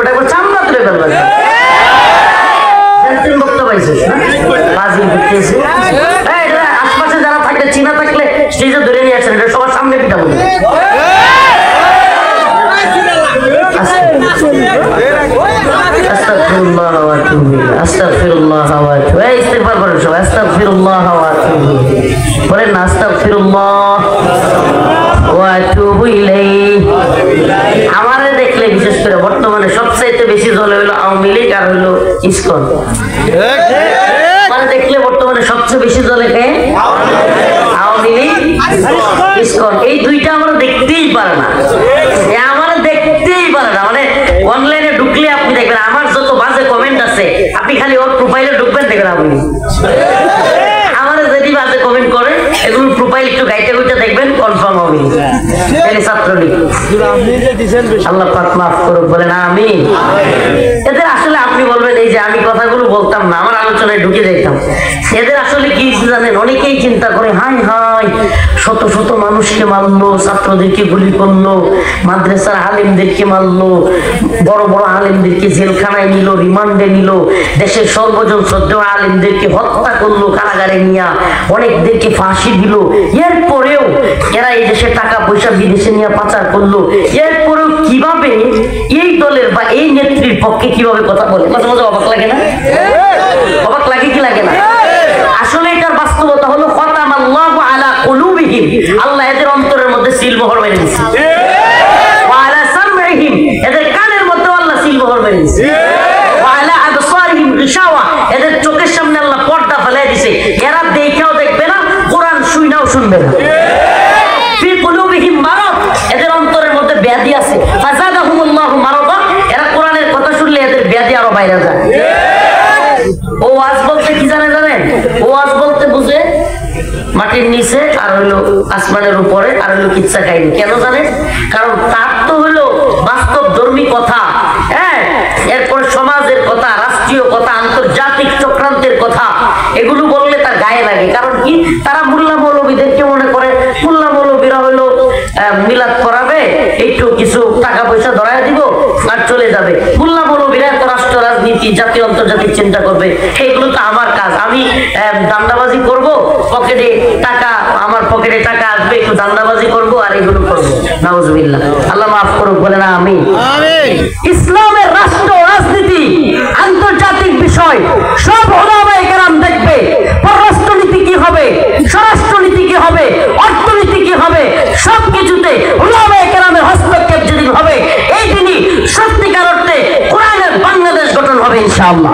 বেটা একবার চামড়া তুলে ফেলবে বক্তব্য পাইছিস আশপাশে যারা থাকলে চিনা থাকলে স্টেজে ধরে নিয়ে আসেন এটা সবার সামনে পিঠা বলবে আস্তাগফিরুল্লাহ ওয়া আতুবু ইলাইহি আস্তাগফিরুল্লাহ ওয়া আতুবু এই ইস্তিগফার করেন সবাই আস্তাগফিরুল্লাহ ওয়া আতুবু ইলাইহি বলেন না আস্তাগফিরুল্লাহ ওয়া আতুবু ইলাইহি আমারে দেখলে বিশেষ করে বর্তমানে সবচেয়ে বেশি জ্বলে হলো আওয়ামী লীগ আর হলো ইসকন মানে দেখলে বর্তমানে সবচেয়ে বেশি জ্বলে কে আওয়ামী লীগ ইসকন এই দুইটা আমরা দেখতেই পারে না আমরা দেখতেই পারে না মানে অনলাইনে ঢুকলে আপনি দেখবেন আমার যত বাজে কমেন্ট আছে আপনি খালি ওর প্রোফাইলে ঢুকবেন দেখবেন আপনি আমাদের যদি বাজে কমেন্ট করে এগুলো প্রোফাইল একটু গাইতে গাইতে দেখবেন কনফার্ম হবে এই ছাত্রলীগ আল্লাহ পাক মাফ করুক বলেন আমিন এদের আসলে আপনি বলবেন এই যে আমি কথাগুলো বলতাম না আমার আলোচনায় ঢুকে যেতাম এদের আসলে কি জানেন অনেকেই চিন্তা করে হাই হাই শত শত মানুষকে মারলো ছাত্রদেরকে গুলি করলো মাদ্রাসার আলেমদেরকে মারলো বড় বড় আলেমদেরকে জেলখানায় নিল রিমান্ডে নিল দেশের সর্বজন শ্রদ্ধেয় আলেমদেরকে হত্যা করলো কারাগারে নিয়ে অনেকদেরকে ফাঁসি দিল এরপরেও এরা এই দেশে টাকা পয়সা বিদেশে নিয়ে পাচার করলো এরপরেও কিভাবে এই দলের বা এই নেত্রীর পক্ষে কিভাবে কথা বলে মাঝে মাঝে অবাক লাগে না অবাক লাগে কি লাগে না আসলে এটার বাস্তবতা হলো খাতামাল্লাহু আলা কুলুবিহিম আল্লাহ এদের অন্তরের মধ্যে সিলমোহর মেরে দিয়েছে ওয়া আলা সামঈহিম এদের কানের মধ্যে আল্লাহ সিলমোহর মেরে দিয়েছে ওয়া আলা আবসারিহিম গিশাওয়া এদের চোখের সামনে আল্লাহ পর্দা ফেলে দিয়েছে এরা দেখেও দেখবে না কোরআন শুনাও শুনবে না ফি কুলুবিহিম মারাদ এদের অন্তরের মধ্যে ব্যাধি আছে ফাযাদাহুমুল্লাহু মারাদা এরা কোরআনের কথা শুনলে এদের ব্যাধি আরো বাইরে যায় ও ওয়াজ বলতে কি জানেন ও ওয়াজ বলতে বুঝে মাটির নিচে আর হইলো আসমানের উপরে আর হইলো কিচ্ছা কাহিনী কেন জানেন কারণ তার তো হইলো বাস্তব ধর্মী কথা হ্যাঁ এরপরে সমাজের কথা রাষ্ট্রীয় কথা আন্তর্জাতিক চক্রান্তের কথা এগুলো বললে তার গায়ে লাগে কারণ কি তারা মোল্লা মৌলবীদেরকে মনে করে মোল্লা মৌলবীরা হইলো মিলাদ করাবে একটু কিছু টাকা পয়সা ধরায় দিব আর চলে যাবে মোল্লা মৌলবীরা এত রাষ্ট্র রাজনীতি জাতীয় আন্তর্জাতিক চিন্তা করবে এগুলো তো আমার কাজ আমি দান্দাবাজি করব পকেটে টাকা আমার পকেটে টাকা আসবে একটু দান্দাবাজি করব আর এগুলো করবো নাউজুবিল্লাহ আল্লাহ মাফ করুক বলে না আমিন ইসলামের রাষ্ট্র রাজনীতি আন্তর্জাতিক বিষয় সব উলামায়ে কেরাম দেখবে পররাষ্ট্রনীতি কি হবে স্বরাষ্ট্রনীতি কি হবে অর্থনীতি কি হবে সবকিছুতে উলামায়ে কেরামের হস্তক্ষেপ যেদিন হবে এই দিনই সত্যিকার অর্থে কোরআনের বাংলাদেশ গঠন হবে ইনশাআল্লাহ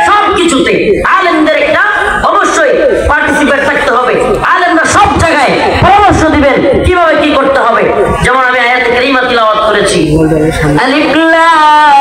সবকিছুতে আলেমদের একটা অবশ্যই পার্টিসিপেট থাকতে হবে আলেমরা সব জায়গায় পরামর্শ দিবেন কিভাবে কি করতে হবে যেমন আমি আয়াতে কারিমা তিলাওয়াত করেছি আলিফ লাম